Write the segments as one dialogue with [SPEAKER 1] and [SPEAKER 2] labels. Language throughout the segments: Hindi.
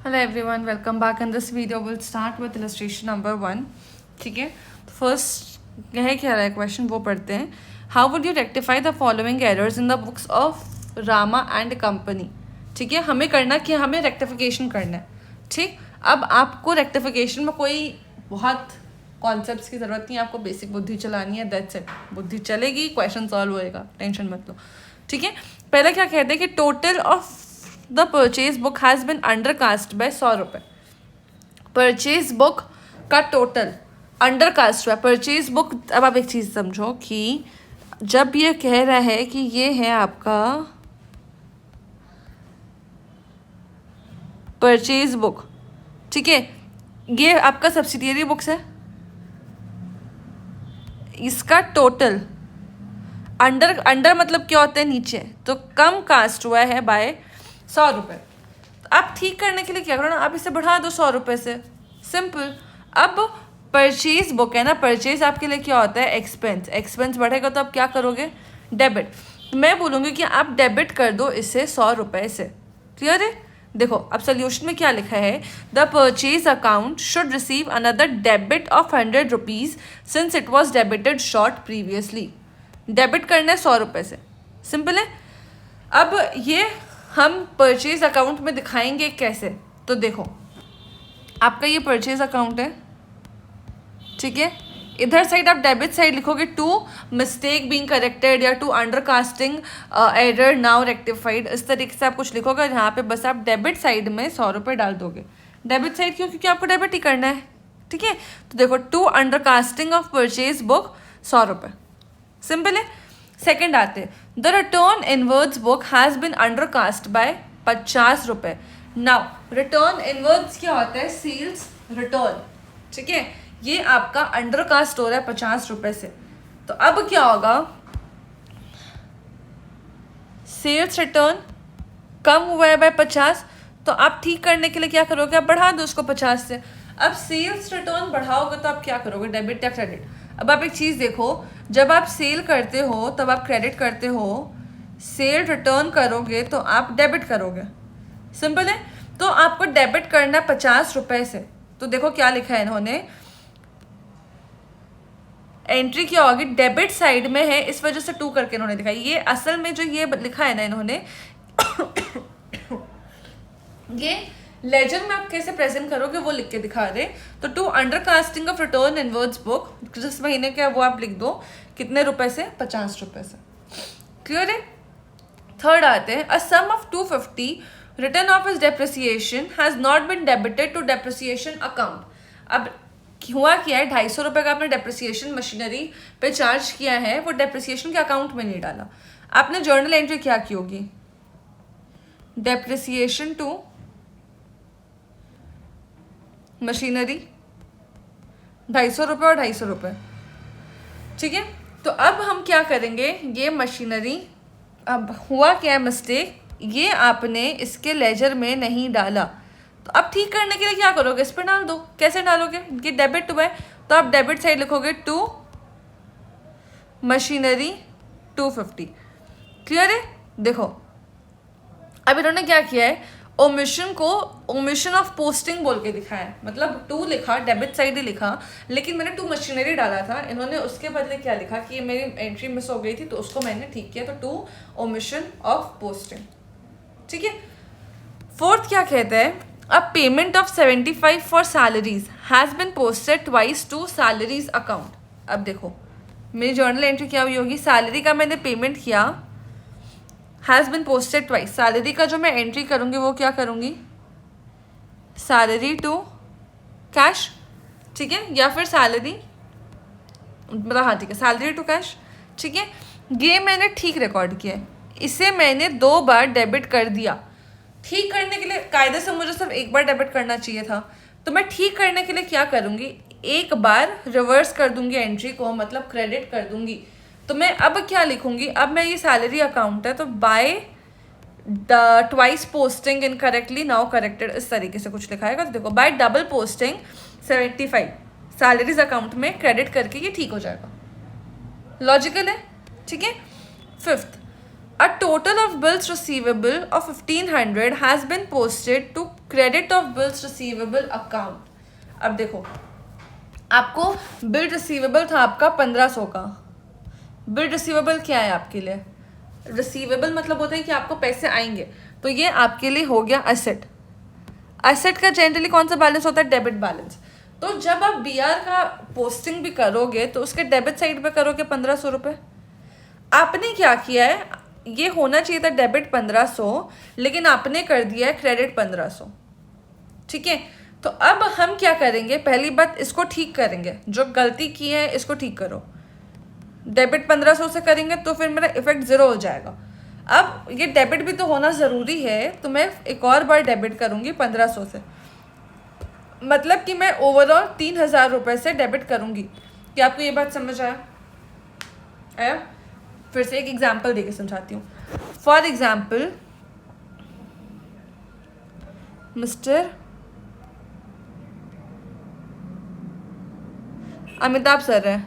[SPEAKER 1] Hello everyone, welcome back. In this video, we'll start with illustration number 1. ठीक है, फर्स्ट यह क्या रहा है क्वेश्चन वो पढ़ते हैं. How would you rectify the following errors in the books of Rama and company. ठीक है, हमें करना कि हमें रेक्टिफिकेशन करना है. ठीक, अब आपको रेक्टिफिकेशन में कोई बहुत कॉन्सेप्ट्स की ज़रूरत नहीं है, आपको बेसिक बुद्धि चलानी है. That's it. बुद्धि चलेगी, क्वेश्चन सॉल्व होएगा, टेंशन मत लो. ठीक है, पहले क्या कहते हैं कि total of the purchase book has been undercast bye 100 रुपये. परचेज बुक का टोटल अंडरकास्ट हुआ. परचेज बुक, अब आप एक चीज़ समझो कि जब ये कह रहा है कि ये है आपका परचेज बुक, ठीक है, ये आपका सब्सिडियरी बुक्स है, इसका टोटल अंडर मतलब क्या होता है नीचे, तो कम कास्ट हुआ है बाय 100 रुपये. आप ठीक करने के लिए क्या करो ना, आप इसे बढ़ा दो 100 रुपये से, सिंपल. अब परचेज बुक है ना, परचेज आपके लिए क्या होता है, एक्सपेंस. एक्सपेंस बढ़ेगा तो आप क्या करोगे, डेबिट. मैं बोलूँगी कि आप डेबिट कर दो इसे 100 रुपये से. क्लियर है. देखो अब सोल्यूशन में क्या लिखा है, the purchase account should receive another debit of 100 rupees since it was debited short previously. Debit करना है 100 रुपये से, सिंपल है. अब ये हम परचेज अकाउंट में दिखाएंगे कैसे, तो देखो आपका ये परचेज अकाउंट है, ठीक है. इधर साइड आप डेबिट साइड लिखोगे टू मिस्टेक बीइंग करेक्टेड या to undercasting error now rectified, इस तरीके से आप कुछ लिखोगे. यहाँ पे बस आप डेबिट साइड में 100 रुपये डाल दोगे. डेबिट साइड क्यों, क्योंकि आपको डेबिट ही करना है. ठीक है, तो देखो to undercasting of purchase book 100 रुपये, सिंपल है. सेकेंड आते, the return inwards book has been undercast bye 50 रुपये. नाउ रिटर्न इनवर्ड्स क्या होता है, सेल्स रिटर्न. ठीक है, ये आपका अंडरकास्ट हो रहा है 50 रुपये से. तो अब क्या होगा, सेल्स रिटर्न कम हुआ है बाय 50, तो आप ठीक करने के लिए क्या करोगे, आप बढ़ा दो उसको 50 से. अब सेल्स रिटर्न बढ़ाओगे तो आप क्या करोगे, डेबिट या क्रेडिट. अब आप एक चीज़ देखो, जब आप सेल करते हो तब आप क्रेडिट करते हो, सेल रिटर्न करोगे तो आप डेबिट करोगे, सिंपल है. तो आपको डेबिट करना 50 रुपये से. तो देखो क्या लिखा है इन्होंने, एंट्री क्या होगी, डेबिट साइड में है, इस वजह से 2 करके इन्होंने दिखाई. ये असल में जो ये लिखा है ना इन्होंने ये लेजर में आप कैसे प्रेजेंट करोगे वो लिख के दिखा दे. तो to undercasting of return inwards book जिस महीने का वो आप लिख दो, कितने रुपए से, 50 रुपये से. क्लियर है. थर्ड आते हैं, a sum of 250 return of his depreciation has not been debited to depreciation account. अब हुआ क्या है, 250 रुपये का आपने डेप्रिसिएशन मशीनरी पे चार्ज किया है, वो डेप्रिसिएशन के अकाउंट में नहीं डाला. आपने जर्नल एंट्री क्या की होगी, डेप्रिसिएशन टू मशीनरी 250 रुपये और 250 रुपये. ठीक है, तो अब हम क्या करेंगे, ये मशीनरी, अब हुआ क्या मिस्टेक, ये आपने इसके लेजर में नहीं डाला, तो अब ठीक करने के लिए क्या करोगे, इस पर डाल दो. कैसे डालोगे, ये डेबिट हुआ है तो आप डेबिट साइड लिखोगे टू मशीनरी 250. क्लियर है. देखो अब इन्होंने क्या किया है, ओमिशन को ओमिशन ऑफ पोस्टिंग बोल के दिखा है, मतलब 2 लिखा, डेबिट साइड ही लिखा, लेकिन मैंने 2 मशीनरी डाला था. इन्होंने उसके बदले क्या लिखा कि ये मेरी एंट्री मिस हो गई थी तो उसको मैंने ठीक किया, तो 2 ओमिशन ऑफ पोस्टिंग. ठीक है. फोर्थ क्या कहता है, a payment of 75 for salaries has been posted twice to salaries account. अब देखो मेरी जर्नल एंट्री क्या हुई होगी, सैलरी का मैंने पेमेंट किया, has been posted twice. Salary का जो मैं एंट्री करूँगी वो क्या करूँगी, सैलरी टू कैश. ठीक है, या फिर सैलरी, मतलब हाँ ठीक है, सैलरी टू कैश. ठीक है, ये मैंने ठीक रिकॉर्ड किया है, इसे मैंने 2 बार डेबिट कर दिया. ठीक करने के लिए कायदे से मुझे सिर्फ 1 बार डेबिट करना चाहिए था, तो मैं ठीक करने के लिए क्या करूँगी, 1 बार रिवर्स कर दूंगी एंट्री को, मतलब क्रेडिट कर दूंगी. तो मैं अब क्या लिखूंगी, अब मैं ये सैलरी अकाउंट है तो by the twice posting incorrectly now corrected, इस तरीके से कुछ लिखाएगा. तो देखो bye double posting 75 salaries account में क्रेडिट करके ये ठीक हो जाएगा. लॉजिकल है. ठीक है. Fifth, a total of bills receivable of 1500 has been posted to credit of bills receivable account. अब देखो, आपको बिल रिसीवेबल था आपका 1500 का। बिल रिसीवेबल क्या है आपके लिए? रिसीवेबल मतलब होता है कि आपको पैसे आएंगे, तो ये आपके लिए हो गया एसेट। एसेट का जनरली कौन सा बैलेंस होता है? Debit balance. तो जब आप बीआर का पोस्टिंग भी करोगे तो उसके डेबिट साइड पे करोगे 1500 रुपये। आपने क्या किया है, ये होना चाहिए था डेबिट 1500, लेकिन आपने कर दिया है क्रेडिट 1500। ठीक है, तो अब हम क्या करेंगे, पहली बात इसको ठीक करेंगे, जो गलती की है इसको ठीक करो। डेबिट 1500 से करेंगे तो फिर मेरा इफेक्ट 0 हो जाएगा। अब ये डेबिट भी तो होना ज़रूरी है, तो मैं एक और बार डेबिट करूँगी 1500 से, मतलब कि मैं ओवरऑल 3000 रुपये से डेबिट करूँगी। क्या आपको ये बात समझ आया? फिर से एक एग्जाम्पल देके समझाती हूँ। For example, mister Amitabh sir है,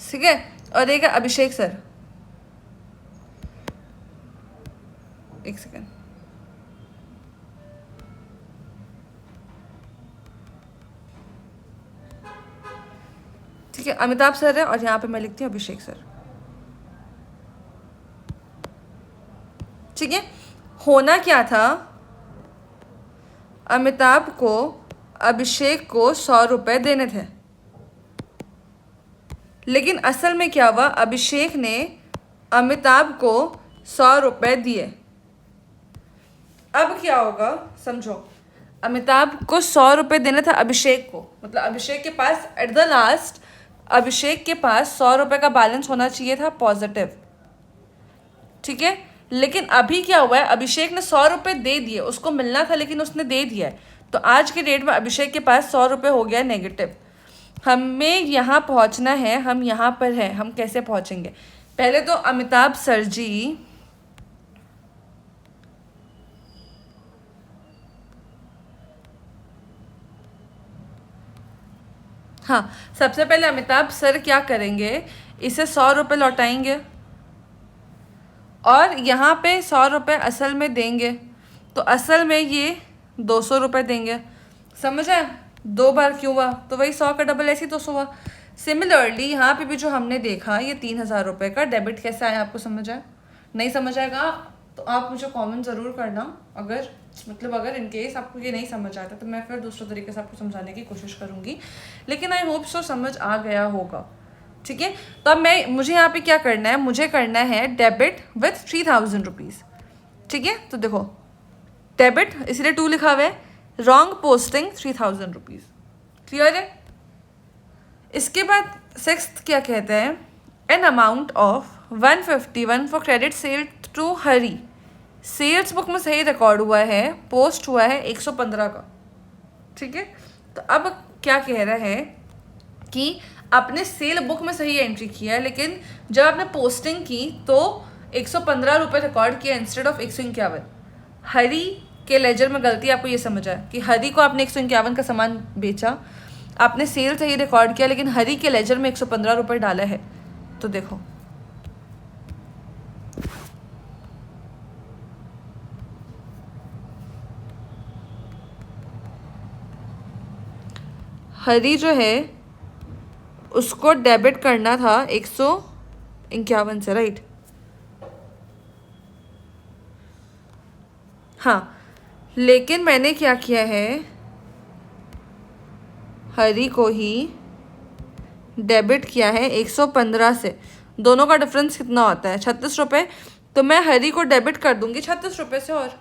[SPEAKER 1] ठीक है, और एक है अभिषेक सर। एक सेकेंड, ठीक है, अमिताभ सर है और यहाँ पे मैं लिखती हूँ अभिषेक सर। ठीक है, होना क्या था, अमिताभ को अभिषेक को 100 रुपये देने थे, लेकिन असल में क्या हुआ, अभिषेक ने अमिताभ को 100 रुपये दिए। अब क्या होगा समझो, अमिताभ को 100 रुपये देना था अभिषेक को, मतलब अभिषेक के पास एट द लास्ट अभिषेक के पास 100 रुपये का बैलेंस होना चाहिए था पॉजिटिव। ठीक है, लेकिन अभी क्या हुआ है, अभिषेक ने 100 रुपये दे दिए, उसको मिलना था लेकिन उसने दे दिया है, तो आज के डेट में अभिषेक के पास 100 रुपये हो गया नेगेटिव। हमें यहाँ पहुँचना है, हम यहाँ पर हैं, हम कैसे पहुँचेंगे? पहले तो अमिताभ सर जी हाँ, सबसे पहले अमिताभ सर क्या करेंगे, इसे 100 रुपये लौटाएंगे और यहाँ पे 100 रुपये असल में देंगे, तो असल में ये 200 रुपये देंगे। समझ आया? 2 बार क्यों हुआ, तो वही 100 का डबल ऐसे ही 200 हुआ। सिमिलरली यहाँ पे भी जो हमने देखा, ये 3000 रुपये का डेबिट कैसे आया, आपको समझ आया? नहीं समझ आएगा तो आप मुझे कमेंट ज़रूर करना। अगर इन केस आपको ये नहीं समझ आता तो मैं फिर दूसरे तरीके से आपको समझाने की कोशिश करूँगी, लेकिन आई होप सो समझ आ गया होगा। ठीक है, तो अब मुझे यहाँ पे क्या करना है, मुझे करना है डेबिट विथ 3000 रुपीज़। ठीक है, तो देखो डेबिट इसलिए 2 लिखा हुआ है, रॉन्ग पोस्टिंग 3000 रुपीज़। क्लियर है? इसके बाद 6th क्या कहते हैं, an amount of 151 for credit sale to Hari. Sales book में सही रिकॉर्ड हुआ है, पोस्ट हुआ है 115 का। ठीक है, तो अब क्या कह रहा है कि आपने सेल बुक में सही एंट्री किया है, लेकिन जब आपने पोस्टिंग की तो 115 रुपये रिकॉर्ड किया इंस्टेड ऑफ 151। हरी के लेजर में गलती आपको ये समझ आए कि हरी को आपने 151 का सामान बेचा, आपने सेल सही रिकॉर्ड किया, लेकिन हरी के लेजर में 115 रुपये डाला है। तो देखो हरी जो है उसको डेबिट करना था 151 से, राइट? हाँ, लेकिन मैंने क्या किया है, हरी को ही डेबिट किया है 115 से। दोनों का डिफरेंस कितना होता है? 36 रुपये। तो मैं हरी को डेबिट कर दूंगी 36 रुपये से और,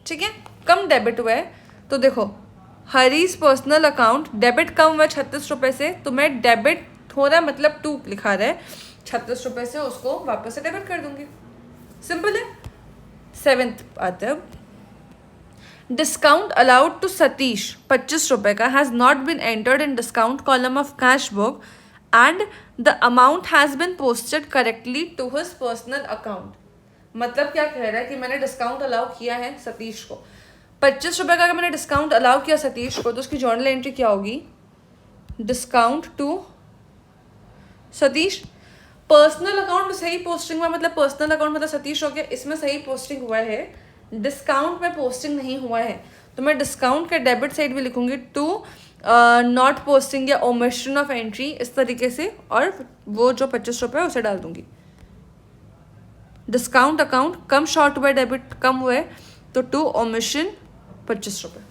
[SPEAKER 1] ठीक है, कम डेबिट हुआ है। तो देखो हरीज पर्सनल अकाउंट डेबिट कम हुआ 36 रुपये से, तो मैं डेबिट हो रहा मतलब 2 लिखा रहा है 36 रुपये से, उसको वापस से डेबिट कर दूंगी। सिंपल है। 7th आता है, डिस्काउंट अलाउड टू सतीश 25 रुपये का has not been entered in discount column of cash book and the amount has been posted correctly to his personal account. मतलब क्या कह रहा है कि मैंने डिस्काउंट अलाउ किया है सतीश को 25 रुपये का। अगर मैंने डिस्काउंट अलाउ किया सतीश को तो उसकी जर्नल एंट्री क्या होगी, discount to Satish. Personal account में सही पोस्टिंग हुआ, मतलब पर्सनल अकाउंट मतलब सतीश हो गया, इसमें सही पोस्टिंग हुआ है डिस्काउंट में पोस्टिंग नहीं हुआ है तो मैं डिस्काउंट के डेबिट साइड भी लिखूंगी टू नॉट पोस्टिंग या ओमिशन ऑफ एंट्री इस तरीके से, और वो जो 25 रुपये उसे डाल दूंगी। डिस्काउंट अकाउंट कम शॉर्ट हुआ, डेबिट कम हुआ है तो टू ओमिशन 25 रुपये।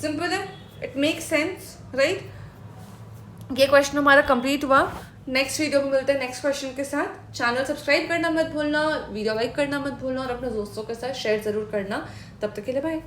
[SPEAKER 1] सिंपल है, इट मेक सेंस राइट। ये क्वेश्चन हमारा कंप्लीट हुआ। नेक्स्ट वीडियो में मिलते हैं नेक्स्ट क्वेश्चन के साथ। चैनल सब्सक्राइब करना मत भूलना, वीडियो लाइक करना मत भूलना और अपने दोस्तों के साथ शेयर ज़रूर करना। तब तक के लिए बाय।